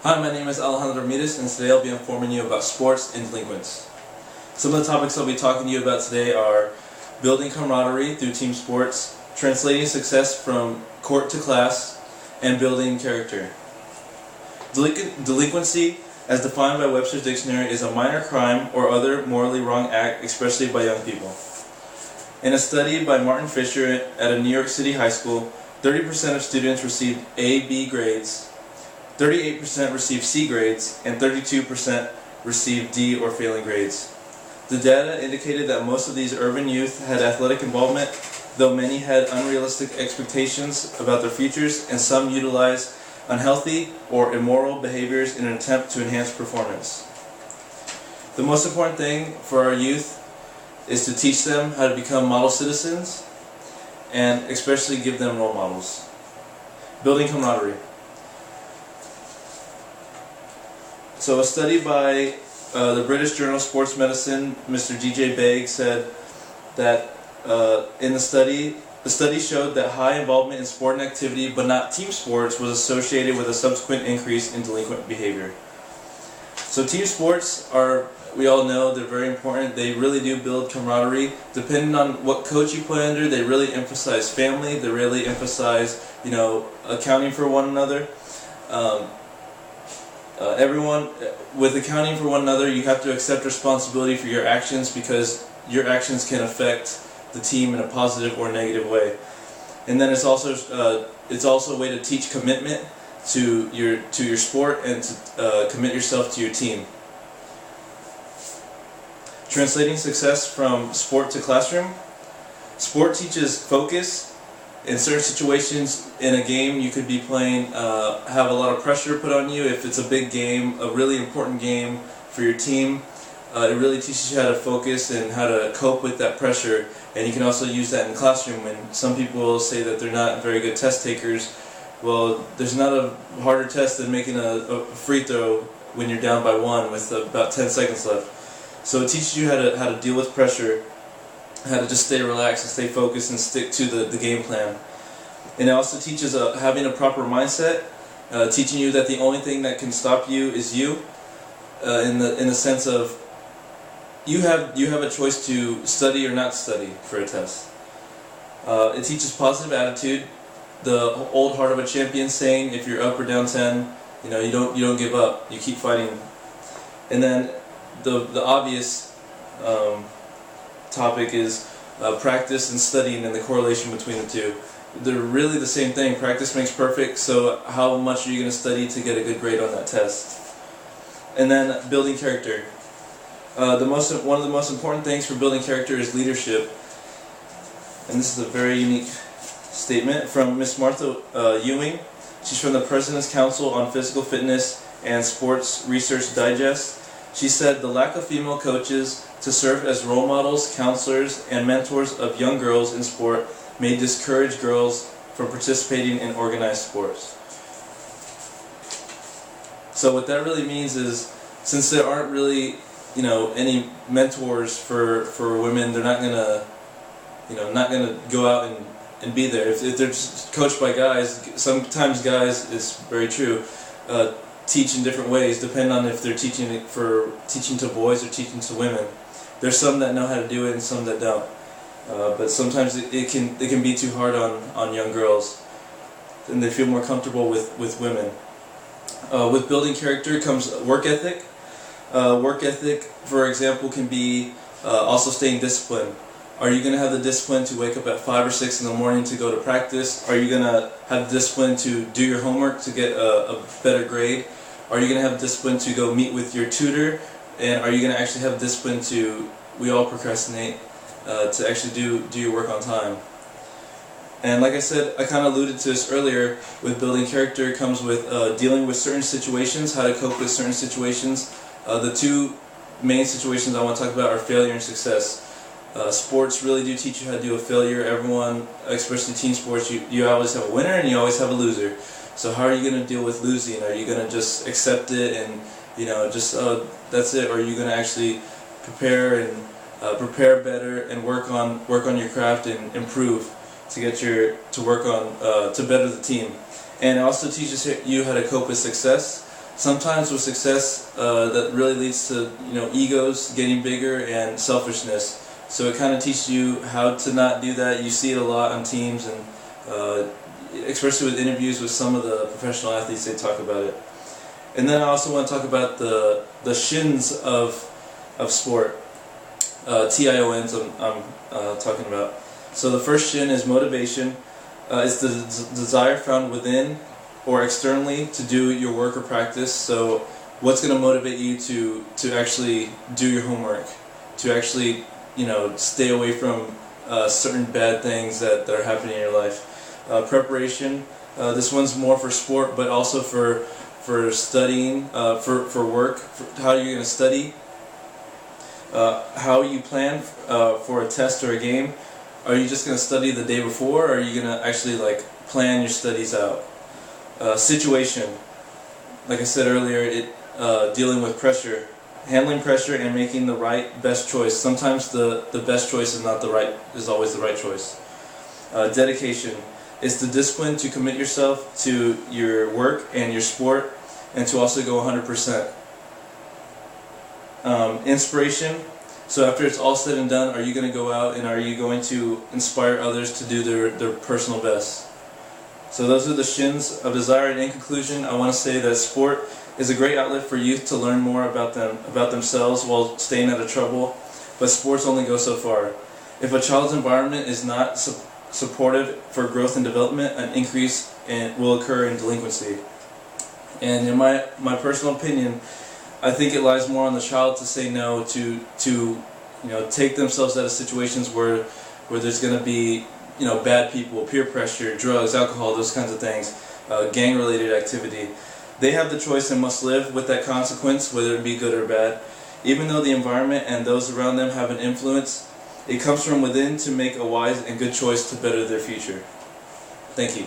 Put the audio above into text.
Hi, my name is Alejandro Ramirez, and today I'll be informing you about sports and delinquents. Some of the topics I'll be talking to you about today are building camaraderie through team sports, translating success from court to class, and building character. Delinquency, as defined by Webster's Dictionary, is a minor crime or other morally wrong act, especially by young people. In a study by Martin Fisher at a New York City high school, 30% of students received A/B grades, 38% received C grades, and 32% received D or failing grades. The data indicated that most of these urban youth had athletic involvement, though many had unrealistic expectations about their futures, and some utilized unhealthy or immoral behaviors in an attempt to enhance performance. The most important thing for our youth is to teach them how to become model citizens, and especially give them role models. Building camaraderie. So a study by the British Journal of Sports Medicine, Mr. D.J. Begg, said that in the study showed that high involvement in sport and activity, but not team sports, was associated with a subsequent increase in delinquent behavior. So team sports are, we all know, they're very important. They really do build camaraderie. Depending on what coach you play under, they really emphasize family. They really emphasize, accounting for one another. Everyone, with accounting for one another, you have to accept responsibility for your actions, because your actions can affect the team in a positive or negative way. And then it's also a way to teach commitment to your sport, and to commit yourself to your team. Translating success from sport to classroom. Sport teaches focus. In certain situations in a game, you could be playing, have a lot of pressure put on you. If it's a big game, a really important game for your team, it really teaches you how to focus and how to cope with that pressure. And you can also use that in the classroom. And some people say that they're not very good test takers. Well, there's not a harder test than making a free throw when you're down by one with about 10 seconds left. So it teaches you how to deal with pressure, how to just stay relaxed and stay focused and stick to the game plan. And it also teaches having a proper mindset, teaching you that the only thing that can stop you is you, in the sense of you have a choice to study or not study for a test. It teaches positive attitude, the old heart of a champion saying, if you're up or down 10, you don't give up, you keep fighting. And then the obvious topic is practice and studying, and the correlation between the two. They're really the same thing. Practice makes perfect, so how much are you going to study to get a good grade on that test? And then building character. One of the most important things for building character is leadership. And this is a very unique statement from Miss Martha Ewing. She's from the President's Council on Physical Fitness and Sports Research Digest. She said, "The lack of female coaches to serve as role models, counselors, and mentors of young girls in sport may discourage girls from participating in organized sports." So what that really means is, since there aren't really, any mentors for women, they're not gonna go out and be there. If they're just coached by guys, sometimes guys, it's very true, teach in different ways, depending on if they're teaching to boys or teaching to women. There's some that know how to do it and some that don't. But sometimes it can be too hard on young girls, and they feel more comfortable with women. With building character comes work ethic. Work ethic, for example, can be also staying disciplined. Are you going to have the discipline to wake up at 5 or 6 in the morning to go to practice? Are you going to have the discipline to do your homework to get a better grade? Are you going to have discipline to go meet with your tutor? And are you going to actually have discipline to, we all procrastinate, to actually do your work on time? And like I said, I kind of alluded to this earlier, with building character comes with dealing with certain situations, how to cope with certain situations. The two main situations I want to talk about are failure and success. Sports really do teach you how to do a failure. Everyone, especially team sports, you always have a winner and you always have a loser. So how are you going to deal with losing? Are you going to just accept it and that's it? Or are you going to actually prepare better and work on your craft and improve to work on to better the team? And it also teaches you how to cope with success. Sometimes with success, that really leads to egos getting bigger and selfishness. So it kind of teaches you how to not do that. You see it a lot on teams, and especially with interviews with some of the professional athletes, they talk about it. And then I also want to talk about the shins of sport. TIONs I'm talking about. So the first shin is motivation. It's the desire found within or externally to do your work or practice. So what's going to motivate you to actually do your homework, to actually stay away from certain bad things that are happening in your life. Preparation. This one's more for sport, but also for studying, for work. How you're going to study. How you plan for a test or a game. Are you just going to study the day before, or are you going to actually plan your studies out? Situation, like I said earlier, dealing with pressure, handling pressure and making the best choice. Sometimes the best choice is always the right choice. Dedication is the discipline to commit yourself to your work and your sport, and to also go 100%. Inspiration. So after it's all said and done, are you going to go out and are you going to inspire others to do their personal best? So those are the shins of desire. And in conclusion, I want to say that sport is a great outlet for youth to learn more about themselves while staying out of trouble. But sports only go so far. If a child's environment is not supportive for growth and development, an increase will occur in delinquency. And in my personal opinion, I think it lies more on the child to say no, to take themselves out of situations where there's going to be bad people, peer pressure, drugs, alcohol, those kinds of things, gang-related activity. They have the choice and must live with that consequence, whether it be good or bad. Even though the environment and those around them have an influence, it comes from within to make a wise and good choice to better their future. Thank you.